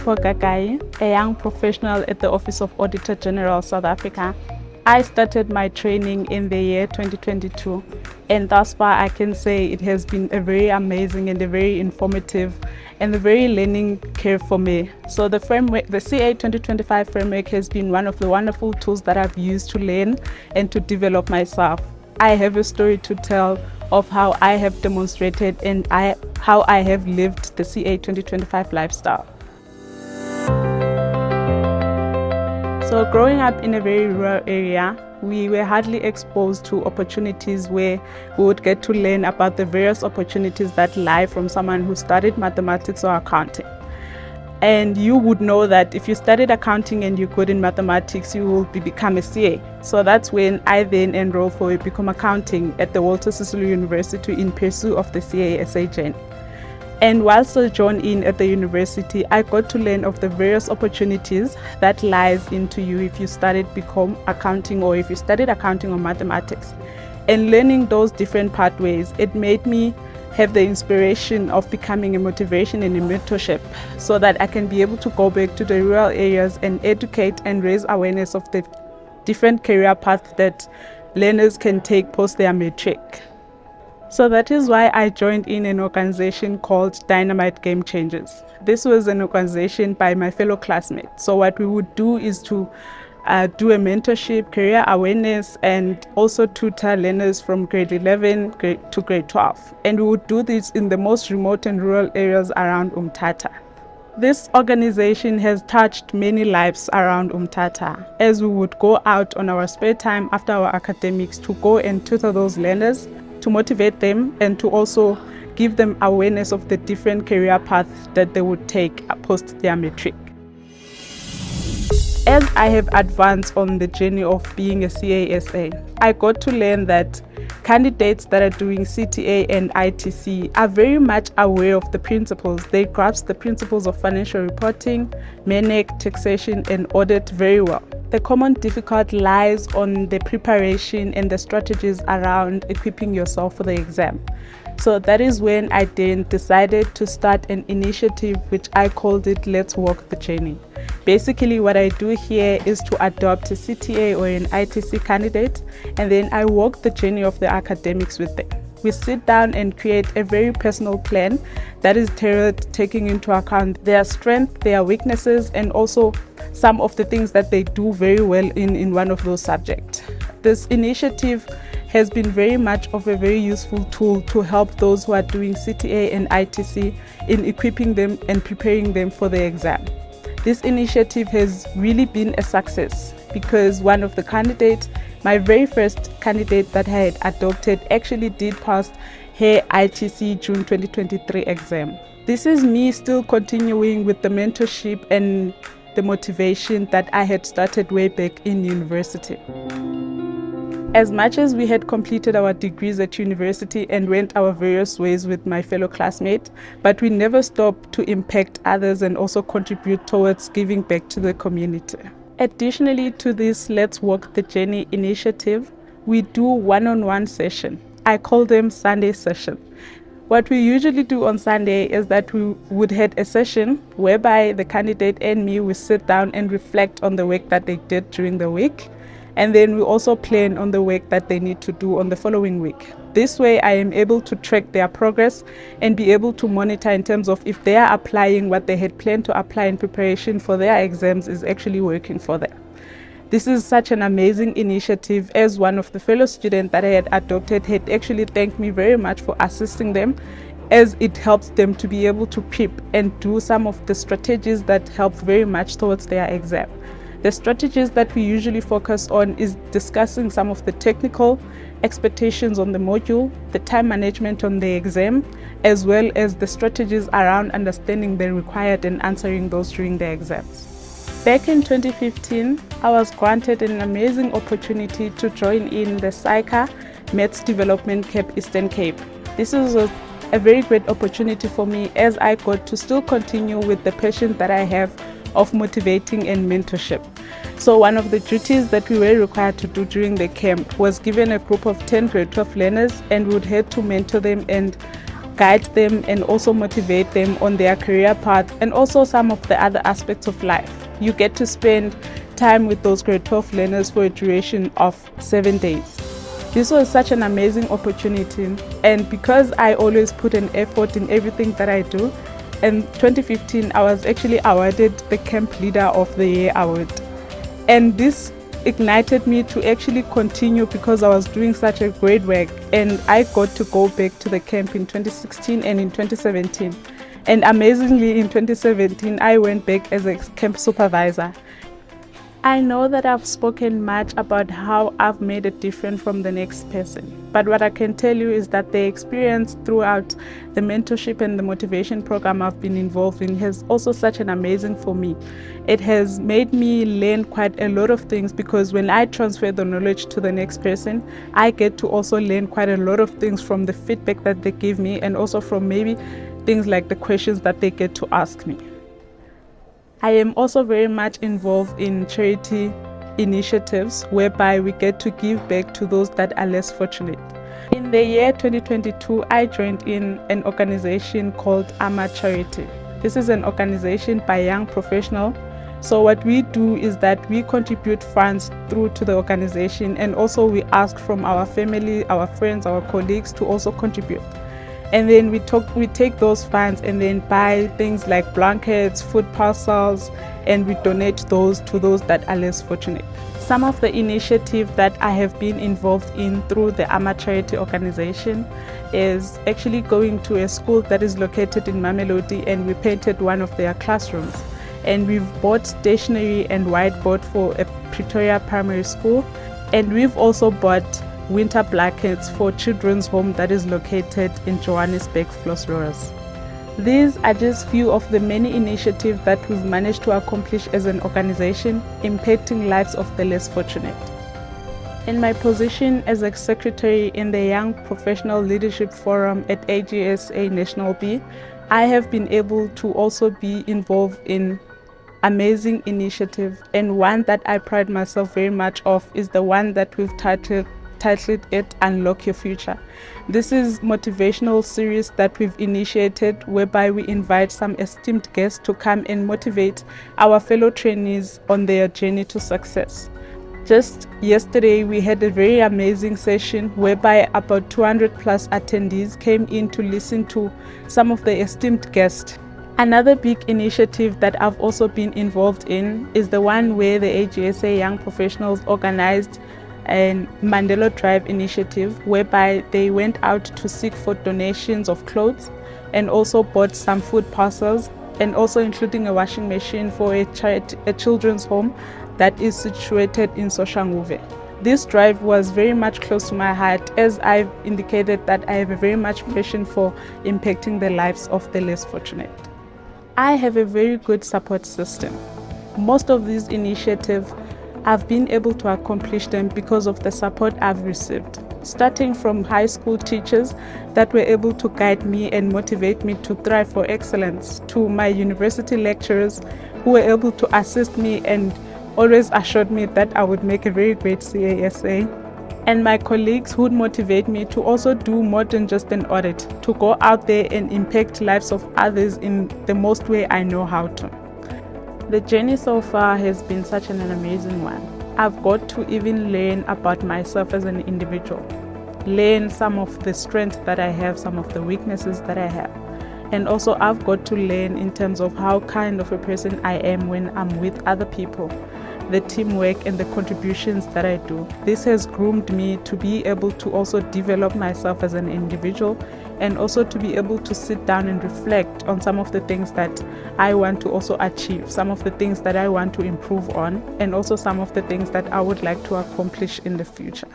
Asisipho Gagayi, a young professional at the Office of Auditor-General South Africa. I started my training in the year 2022, and thus far I can say it has been a very amazing and a very informative and a very learning curve for me. So the framework, the CA 2025 framework, has been one of the wonderful tools that I've used to learn and to develop myself. I have a story to tell of how I have demonstrated and how I have lived the CA 2025 lifestyle. So growing up in a very rural area, we were hardly exposed to opportunities where we would get to learn about the various opportunities that lie from someone who studied mathematics or accounting. And you would know that if you studied accounting and you're good in mathematics, you will become a CA. So that's when I then enrolled for Become Accounting at the Walter Sisulu University in pursuit of the CASA journey. And while sojourning at the university, I got to learn of the various opportunities that lies into you if you studied Become Accounting or if you studied accounting or mathematics. And learning those different pathways, it made me have the inspiration of becoming a motivation and a mentorship so that I can be able to go back to the rural areas and educate and raise awareness of the different career paths that learners can take post their matric. So that is why I joined in an organization called Dynamite Game Changers. This was an organization by my fellow classmates. So what we would do is to do a mentorship, career awareness, and also tutor learners from grade 11 to grade 12. And we would do this in the most remote and rural areas around Umtata. This organization has touched many lives around Umtata, as we would go out on our spare time after our academics to go and tutor those learners, to motivate them, and to also give them awareness of the different career paths that they would take post their matric. As I have advanced on the journey of being a CASA, I got to learn that candidates that are doing CTA and ITC are very much aware of the principles. They grasp the principles of financial reporting, MENEC, taxation, and audit very well. The common difficulty lies on the preparation and the strategies around equipping yourself for the exam. So that is when I then decided to start an initiative which I called it Let's Walk the Journey. Basically what I do here is to adopt a CTA or an ITC candidate, and then I walk the journey of the academics with them. We sit down and create a very personal plan that is tailored, taking into account their strengths, their weaknesses, and also some of the things that they do very well in one of those subjects. This initiative has been very much of a very useful tool to help those who are doing CTA and ITC in equipping them and preparing them for the exam. This initiative has really been a success because one of the candidates, my very first candidate that I had adopted, actually did pass her ITC June 2023 exam. This is me still continuing with the mentorship and the motivation that I had started way back in university. As much as we had completed our degrees at university and went our various ways with my fellow classmates, but we never stopped to impact others and also contribute towards giving back to the community. Additionally to this Let's Walk the Journey initiative, we do one-on-one session. I call them Sunday session. What we usually do on Sunday is that we would have a session whereby the candidate and me will sit down and reflect on the work that they did during the week. And then we also plan on the work that they need to do on the following week. This way I am able to track their progress and be able to monitor in terms of if they are applying what they had planned to apply in preparation for their exams is actually working for them. This is such an amazing initiative, as one of the fellow students that I had adopted had actually thanked me very much for assisting them, as it helps them to be able to prep and do some of the strategies that help very much towards their exam. The strategies that we usually focus on is discussing some of the technical expectations on the module, the time management on the exam, as well as the strategies around understanding the required and answering those during the exams. Back in 2015, I was granted an amazing opportunity to join in the SAICA Maths Development Camp Eastern Cape. This is a very great opportunity for me, as I got to still continue with the passion that I have of motivating and mentorship. So one of the duties that we were required to do during the camp was given a group of 10 grade 12 learners, and we would have to mentor them and guide them and also motivate them on their career path and also some of the other aspects of life. You get to spend time with those grade 12 learners for a duration of 7 days. This was such an amazing opportunity, and because I always put an effort in everything that I do, in 2015 I was actually awarded the Camp Leader of the Year award. And this ignited me to actually continue because I was doing such a great work, and I got to go back to the camp in 2016 and in 2017. And amazingly, in 2017 I went back as a camp supervisor. I know that I've spoken much about how I've made it different from the next person, but what I can tell you is that the experience throughout the mentorship and the motivation program I've been involved in has also such an amazing for me. It has made me learn quite a lot of things, because when I transfer the knowledge to the next person, I get to also learn quite a lot of things from the feedback that they give me, and also from maybe things like the questions that they get to ask me. I am also very much involved in charity initiatives whereby we get to give back to those that are less fortunate. In the year 2022, I joined in an organization called AMA Charity. This is an organization by young professionals. So what we do is that we contribute funds through to the organization, and also we ask from our family, our friends, our colleagues to also contribute. And then we take those funds and then buy things like blankets, food parcels, and we donate those to those that are less fortunate. Some of the initiatives that I have been involved in through the AMA Charity organization is actually going to a school that is located in Mamelodi, and we painted one of their classrooms. And we've bought stationery and whiteboard for a Pretoria primary school, and we've also bought winter blankets for children's home that is located in Johannesburg, Vlosloorus. These are just few of the many initiatives that we've managed to accomplish as an organization, impacting lives of the less fortunate. In my position as a secretary in the Young Professional Leadership Forum at AGSA National B, I have been able to also be involved in amazing initiative, and one that I pride myself very much of is the one that we've titled it Unlock Your Future. This is motivational series that we've initiated whereby we invite some esteemed guests to come and motivate our fellow trainees on their journey to success. Just yesterday we had a very amazing session whereby about 200 plus attendees came in to listen to some of the esteemed guests. Another big initiative that I've also been involved in is the one where the AGSA Young Professionals organized a Mandela Drive initiative whereby they went out to seek for donations of clothes and also bought some food parcels, and also including a washing machine for a children's home that is situated in Soshanguve. This drive was very much close to my heart, as I've indicated that I have a very much passion for impacting the lives of the less fortunate. I have a very good support system. Most of these initiatives I've been able to accomplish them because of the support I've received, starting from high school teachers that were able to guide me and motivate me to thrive for excellence, to my university lecturers who were able to assist me and always assured me that I would make a very great CASA, and my colleagues who would motivate me to also do more than just an audit, to go out there and impact lives of others in the most way I know how to. The journey so far has been such an amazing one. I've got to even learn about myself as an individual, learn some of the strengths that I have, some of the weaknesses that I have. And also I've got to learn in terms of how kind of a person I am when I'm with other people, the teamwork and the contributions that I do. This has groomed me to be able to also develop myself as an individual, and also to be able to sit down and reflect on some of the things that I want to also achieve, some of the things that I want to improve on, and also some of the things that I would like to accomplish in the future.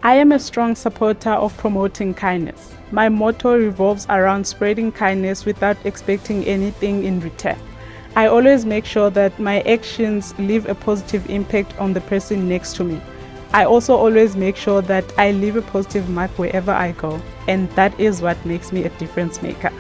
I am a strong supporter of promoting kindness. My motto revolves around spreading kindness without expecting anything in return. I always make sure that my actions leave a positive impact on the person next to me. I also always make sure that I leave a positive mark wherever I go, and that is what makes me a difference maker.